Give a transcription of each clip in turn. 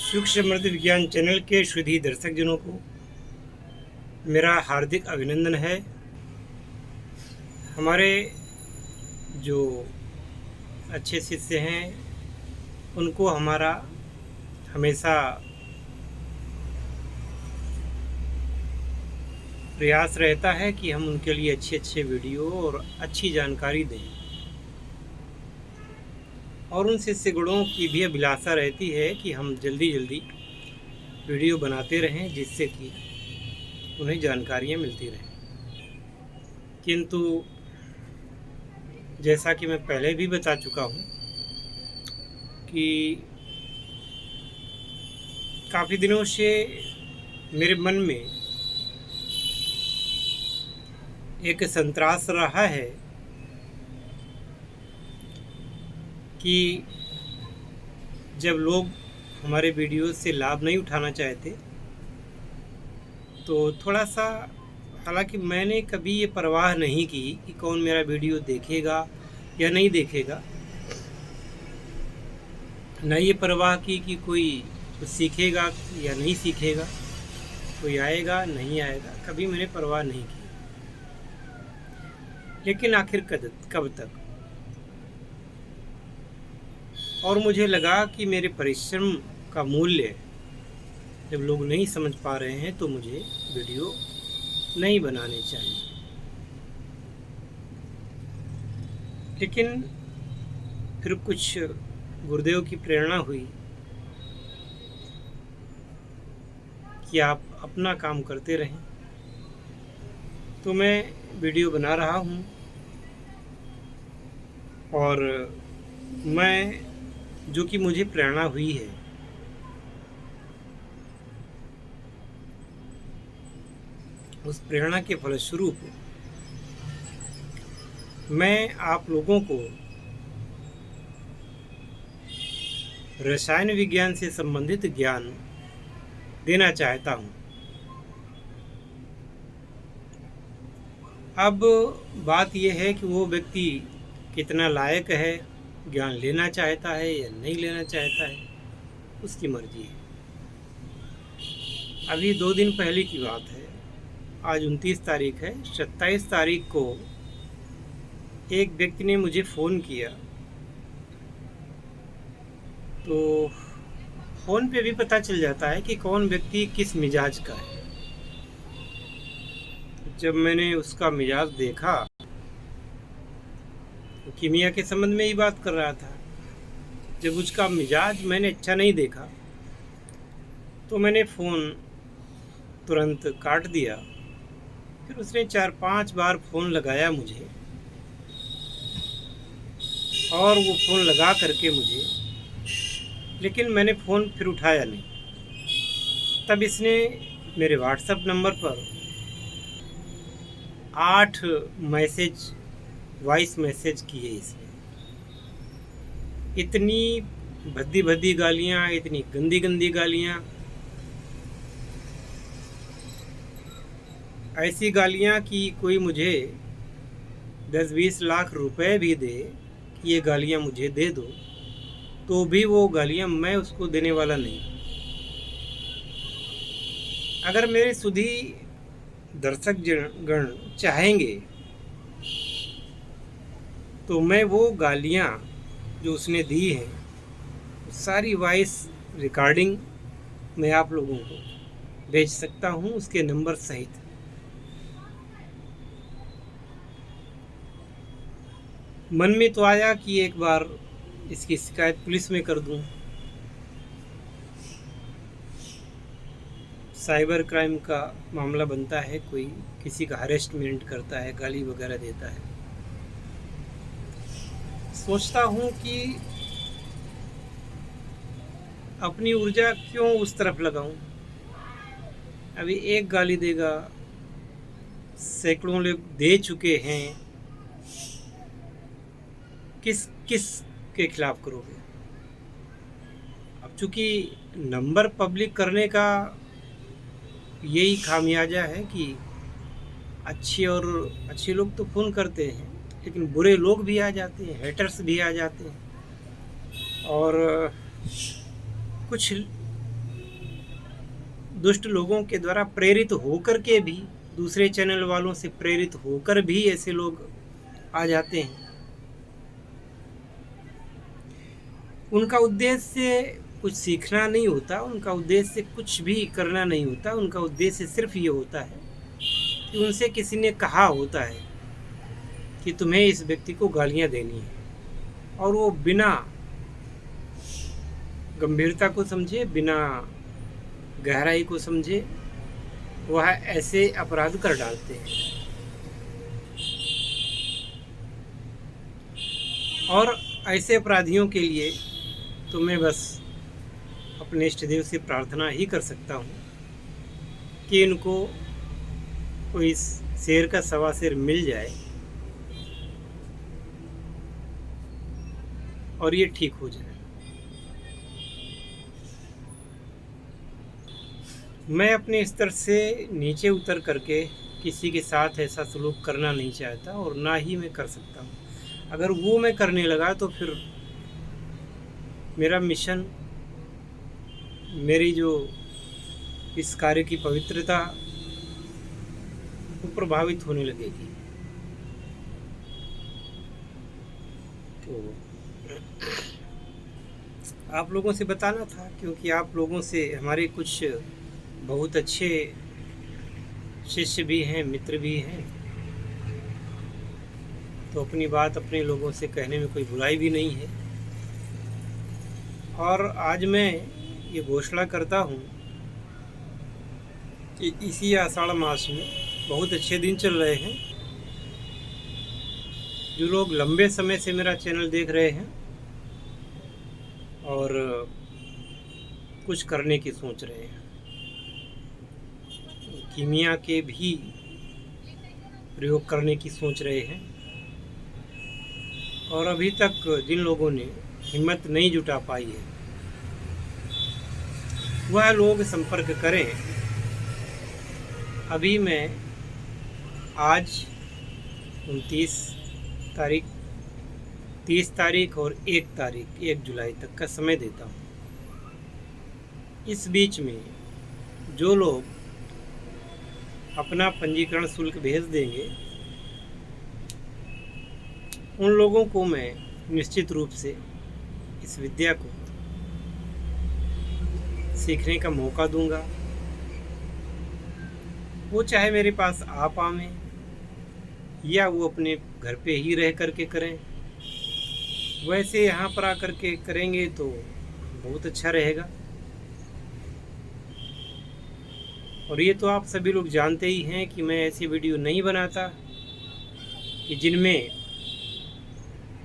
सुख समृद्धि विज्ञान चैनल के सुधी दर्शकजनों को मेरा हार्दिक अभिनंदन है। हमारे जो अच्छे शिष्य हैं उनको हमारा हमेशा प्रयास रहता है कि हम उनके लिए अच्छे अच्छे वीडियो और अच्छी जानकारी दें, और उन शिष्यगणों की भी अभिलाषा रहती है कि हम जल्दी जल्दी वीडियो बनाते रहें जिससे कि उन्हें जानकारियाँ मिलती रहें। किंतु जैसा कि मैं पहले भी बता चुका हूँ कि काफ़ी दिनों से मेरे मन में एक संतरास रहा है कि जब लोग हमारे वीडियो से लाभ नहीं उठाना चाहते तो थोड़ा सा, हालांकि मैंने कभी ये परवाह नहीं की कि कौन मेरा वीडियो देखेगा या नहीं देखेगा, न ये परवाह की कि कोई कुछ सीखेगा या नहीं सीखेगा, कोई आएगा नहीं आएगा, कभी मैंने परवाह नहीं की। लेकिन आखिर कब तक, और मुझे लगा कि मेरे परिश्रम का मूल्य जब लोग नहीं समझ पा रहे हैं तो मुझे वीडियो नहीं बनाने चाहिए। लेकिन फिर कुछ गुरुदेव की प्रेरणा हुई कि आप अपना काम करते रहें, तो मैं वीडियो बना रहा हूँ। और मैं, जो कि मुझे प्रेरणा हुई है, उस प्रेरणा के फलस्वरूप मैं आप लोगों को रसायन विज्ञान से संबंधित ज्ञान देना चाहता हूँ। अब बात यह है कि वो व्यक्ति कितना लायक है, ज्ञान लेना चाहता है या नहीं लेना चाहता है, उसकी मर्जी है। अभी 2 दिन पहले की बात है, आज 29 तारीख है। 27 तारीख को एक व्यक्ति ने मुझे फ़ोन किया, तो फ़ोन पे भी पता चल जाता है कि कौन व्यक्ति किस मिजाज का है। जब मैंने उसका मिजाज देखा तो कीमिया के संबंध में ही बात कर रहा था। जब उसका मिजाज मैंने अच्छा नहीं देखा तो मैंने फ़ोन तुरंत काट दिया। फिर उसने 4-5 बार फ़ोन लगाया मुझे, और वो फ़ोन लगा करके मुझे, लेकिन मैंने फ़ोन फिर उठाया नहीं। तब इसने मेरे व्हाट्सएप नंबर पर 8 मैसेज, वॉइस मैसेज किए इसने। इतनी भद्दी भद्दी गालियाँ, इतनी गंदी गंदी गालियाँ, ऐसी गालियाँ कि कोई मुझे 10-20 लाख रुपए भी दे कि ये गालियाँ मुझे दे दो, तो भी वो गालियाँ मैं उसको देने वाला नहीं। अगर मेरे सुधी दर्शक गण चाहेंगे तो मैं वो गालियाँ जो उसने दी हैं, सारी वॉइस रिकॉर्डिंग मैं आप लोगों को भेज सकता हूँ, उसके नंबर सहित। मन में तो आया कि एक बार इसकी शिकायत पुलिस में कर दूं। साइबर क्राइम का मामला बनता है, कोई किसी का हरेसमेंट करता है, गाली वगैरह देता है। सोचता हूं कि अपनी ऊर्जा क्यों उस तरफ लगाऊं। अभी एक गाली देगा, सैकड़ों लोग दे चुके हैं, किस किस के खिलाफ करोगे। अब चूंकि नंबर पब्लिक करने का यही खामियाजा है कि अच्छे लोग तो फ़ोन करते हैं, लेकिन बुरे लोग भी आ जाते हैं, हेटर्स भी आ जाते हैं। और कुछ दुष्ट लोगों के द्वारा प्रेरित होकर के भी, दूसरे चैनल वालों से प्रेरित होकर भी ऐसे लोग आ जाते हैं। उनका उद्देश्य कुछ सीखना नहीं होता, उनका उद्देश्य कुछ भी करना नहीं होता। उनका उद्देश्य सिर्फ ये होता है कि उनसे किसी ने कहा होता है कि तुम्हें इस व्यक्ति को गालियां देनी है, और वो बिना गंभीरता को समझे, बिना गहराई को समझे, वह ऐसे अपराध कर डालते हैं। और ऐसे अपराधियों के लिए तो मैं बस अपने इष्ट देव से प्रार्थना ही कर सकता हूँ कि इनको कोई शेर का सवा शेर मिल जाए और ये ठीक हो जाए। मैं अपने स्तर से नीचे उतर करके किसी के साथ ऐसा सलूक करना नहीं चाहता, और ना ही मैं कर सकता हूँ। अगर वो मैं करने लगा तो फिर मेरा मिशन, मेरी जो इस कार्य की पवित्रता, वो प्रभावित होने लगेगी। तो आप लोगों से बताना था, क्योंकि आप लोगों से हमारे कुछ बहुत अच्छे शिष्य भी हैं, मित्र भी हैं, तो अपनी बात अपने लोगों से कहने में कोई बुराई भी नहीं है। और आज मैं ये घोषणा करता हूँ कि इसी आषाढ़ मास में बहुत अच्छे दिन चल रहे हैं। जो लोग लंबे समय से मेरा चैनल देख रहे हैं और कुछ करने की सोच रहे हैं, कीमिया के भी प्रयोग करने की सोच रहे हैं, और अभी तक जिन लोगों ने हिम्मत नहीं जुटा पाई है, वह लोग संपर्क करें। अभी मैं आज 29 तारीख, 30 तारीख और 1 जुलाई तक का समय देता हूँ। इस बीच में जो लोग अपना पंजीकरण शुल्क भेज देंगे, उन लोगों को मैं निश्चित रूप से इस विद्या को सीखने का मौका दूंगा। वो चाहे मेरे पास आ पावें या वो अपने घर पे ही रह करके करें। वैसे यहाँ पर आकर के करेंगे तो बहुत अच्छा रहेगा। और ये तो आप सभी लोग जानते ही हैं कि मैं ऐसी वीडियो नहीं बनाता कि जिनमें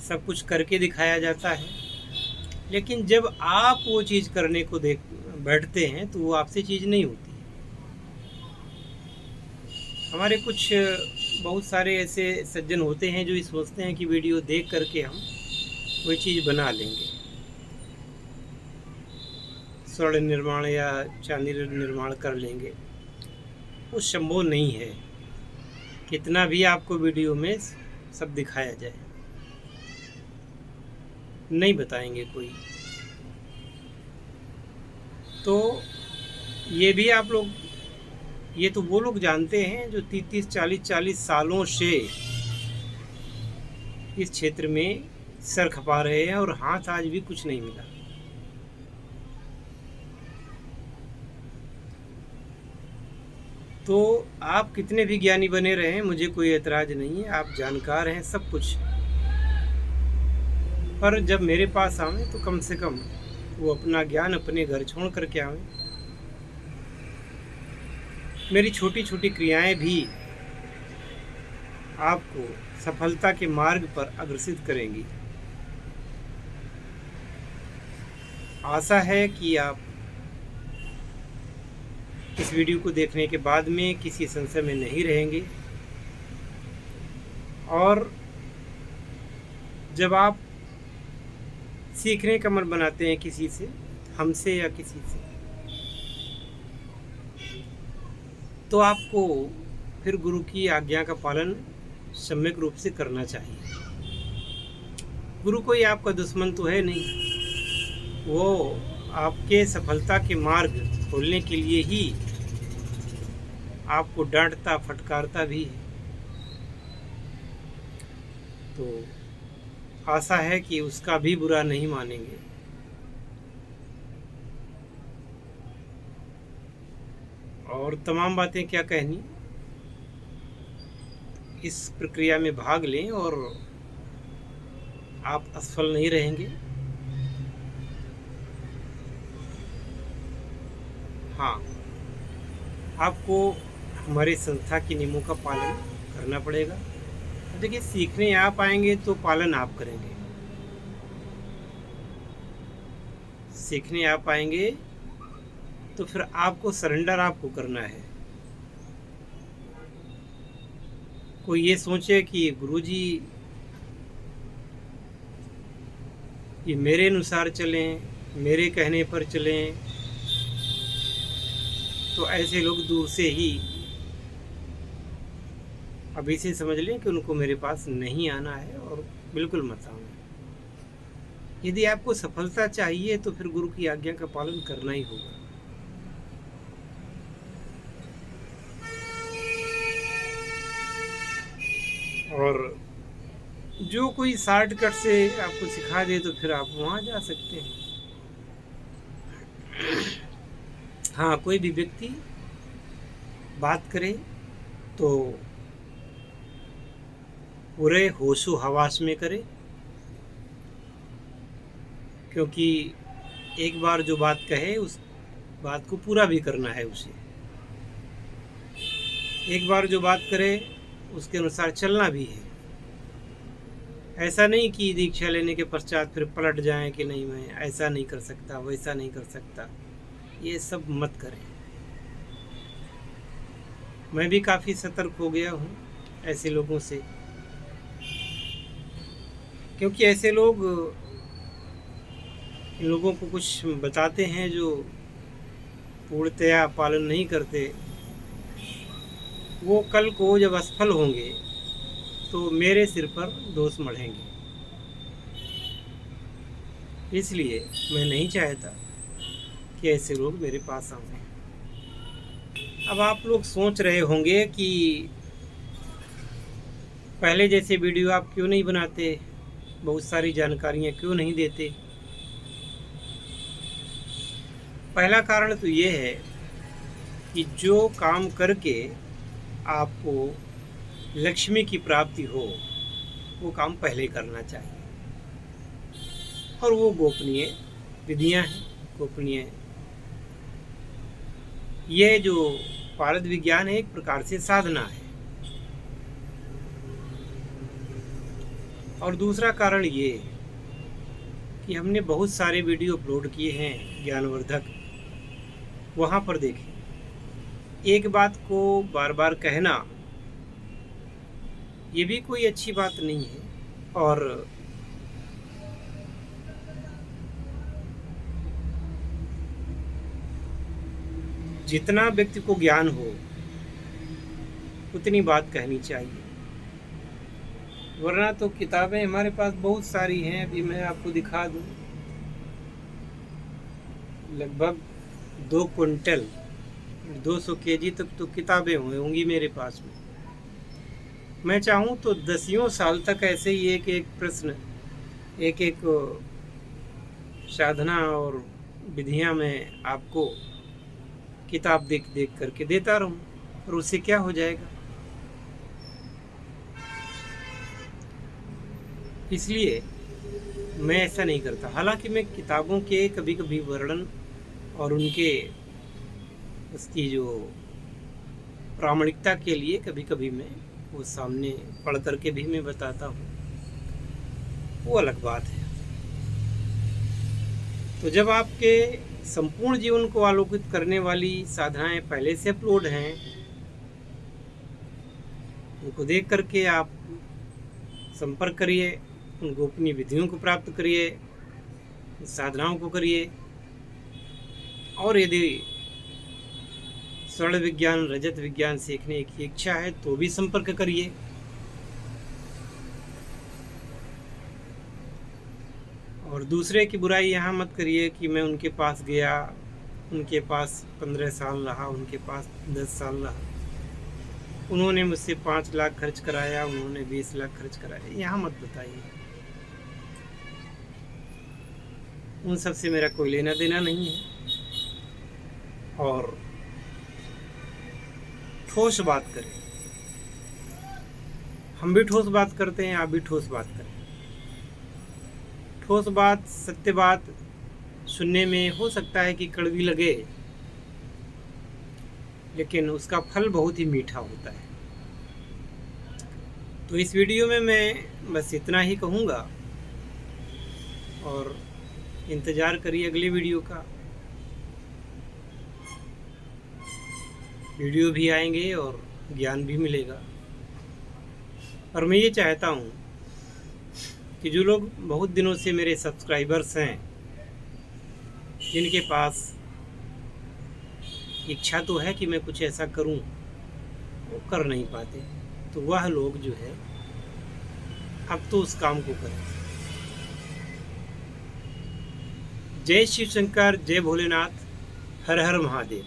सब कुछ करके दिखाया जाता है, लेकिन जब आप वो चीज़ करने को बैठते हैं तो वो आपसे चीज़ नहीं होती। हमारे कुछ बहुत सारे ऐसे सज्जन होते हैं जो ये सोचते हैं कि वीडियो देख करके हम कोई चीज़ बना लेंगे, स्वर्ण निर्माण या चांदी निर्माण कर लेंगे। वो संभव नहीं है, कितना भी आपको वीडियो में सब दिखाया जाए, नहीं बताएंगे कोई। तो ये भी आप लोग, ये तो वो लोग जानते हैं जो 30 40 सालों से इस क्षेत्र में सर खपा रहे हैं और हाथ आज भी कुछ नहीं मिला। तो आप कितने भी ज्ञानी बने रहे हैं, मुझे कोई एतराज नहीं है, आप जानकार हैं सब कुछ, पर जब मेरे पास आवें तो कम से कम वो अपना ज्ञान अपने घर छोड़ करके आवें। मेरी छोटी छोटी क्रियाएं भी आपको सफलता के मार्ग पर अग्रसित करेंगी। आशा है कि आप इस वीडियो को देखने के बाद में किसी संशय में नहीं रहेंगे, और जब आप सीखने का मन बनाते हैं किसी से, हमसे या किसी से, तो आपको फिर गुरु की आज्ञा का पालन सम्यक रूप से करना चाहिए। गुरु कोई आपका दुश्मन तो है नहीं, वो आपके सफलता के मार्ग खोलने के लिए ही आपको डांटता फटकारता भी है। तो आशा है कि उसका भी बुरा नहीं मानेंगे। और तमाम बातें क्या कहनी, इस प्रक्रिया में भाग लें और आप असफल नहीं रहेंगे। हाँ, आपको हमारे संस्था के नियमों का पालन करना पड़ेगा। देखिए, सीखने आप आएंगे तो पालन आप करेंगे। सीखने आप आएंगे तो फिर आपको सरेंडर आपको करना है। कोई ये सोचे कि गुरुजी ये मेरे अनुसार चलें, मेरे कहने पर चलें, तो ऐसे लोग दूर से ही अभी से समझ लें कि उनको मेरे पास नहीं आना है और बिल्कुल मत आना। यदि आपको सफलता चाहिए तो फिर गुरु की आज्ञा का पालन करना ही होगा। और जो कोई शॉर्टकट से आपको सिखा दे तो फिर आप वहाँ जा सकते हैं। हाँ, कोई भी व्यक्ति बात करे तो पूरे होशो हवास में करे, क्योंकि एक बार जो बात कहे उस बात को पूरा भी करना है उसे। एक बार जो बात करे उसके अनुसार चलना भी है। ऐसा नहीं कि दीक्षा लेने के पश्चात फिर पलट जाएं कि नहीं मैं ऐसा नहीं कर सकता, वैसा नहीं कर सकता। ये सब मत करें। मैं भी काफ़ी सतर्क हो गया हूँ ऐसे लोगों से, क्योंकि ऐसे लोग इन लोगों को कुछ बताते हैं जो पूर्णतया पालन नहीं करते। वो कल को जब असफल होंगे तो मेरे सिर पर दोष मढ़ेंगे। इसलिए मैं नहीं चाहता कि ऐसे लोग मेरे पास आएं। अब आप लोग सोच रहे होंगे कि पहले जैसे वीडियो आप क्यों नहीं बनाते, बहुत सारी जानकारियाँ क्यों नहीं देते। पहला कारण तो ये है कि जो काम करके आपको लक्ष्मी की प्राप्ति हो वो काम पहले करना चाहिए, और वो गोपनीय विधियां हैं, गोपनीय। ये जो पारद विज्ञान है एक प्रकार से साधना है। और दूसरा कारण ये कि हमने बहुत सारे वीडियो अपलोड किए हैं ज्ञानवर्धक, वहाँ पर देखें। एक बात को बार बार कहना ये भी कोई अच्छी बात नहीं है। और जितना व्यक्ति को ज्ञान हो उतनी बात कहनी चाहिए, वरना तो किताबें हमारे पास बहुत सारी हैं। अभी मैं आपको दिखा दूं, लगभग 2 क्विंटल 200 केजी तक तो किताबें होंगी मेरे पास में। मैं चाहूँ तो 10 साल तक ऐसे ही एक एक प्रश्न, एक एक साधना और विधियाँ मैं आपको किताब देख देख करके देता रहूँ, और उससे क्या हो जाएगा। इसलिए मैं ऐसा नहीं करता। हालांकि मैं किताबों के कभी कभी वर्णन और उनके उसकी जो प्रामाणिकता के लिए कभी कभी मैं वो सामने पढ़ करके भी मैं बताता हूँ, वो अलग बात है। तो जब आपके संपूर्ण जीवन को आलोकित करने वाली साधनाएं पहले से अपलोड हैं, उनको देख करके आप संपर्क करिए, उन गोपनीय विधियों को प्राप्त करिए, साधनाओं को करिए। और यदि स्वर्ण विज्ञान, रजत विज्ञान सीखने की इच्छा है तो भी संपर्क करिए। और दूसरे की बुराई यहाँ मत करिए कि मैं उनके पास गया, उनके पास 15 साल रहा, उनके पास 10 साल रहा, उन्होंने मुझसे 5 लाख खर्च कराया, उन्होंने 20 लाख खर्च कराया, यहाँ मत बताइए। उन सब से मेरा कोई लेना देना नहीं है। और ठोस बात करें, हम भी ठोस बात करते हैं, आप भी ठोस बात करें। ठोस बात, सत्य बात सुनने में हो सकता है कि कड़वी लगे, लेकिन उसका फल बहुत ही मीठा होता है। तो इस वीडियो में मैं बस इतना ही कहूँगा और इंतज़ार करिए अगले वीडियो का। वीडियो भी आएंगे और ज्ञान भी मिलेगा। और मैं ये चाहता हूँ कि जो लोग बहुत दिनों से मेरे सब्सक्राइबर्स हैं, जिनके पास इच्छा तो है कि मैं कुछ ऐसा करूं, वो कर नहीं पाते, तो वह लोग जो है अब तो उस काम को करें। जय शिव शंकर, जय भोलेनाथ, हर हर महादेव।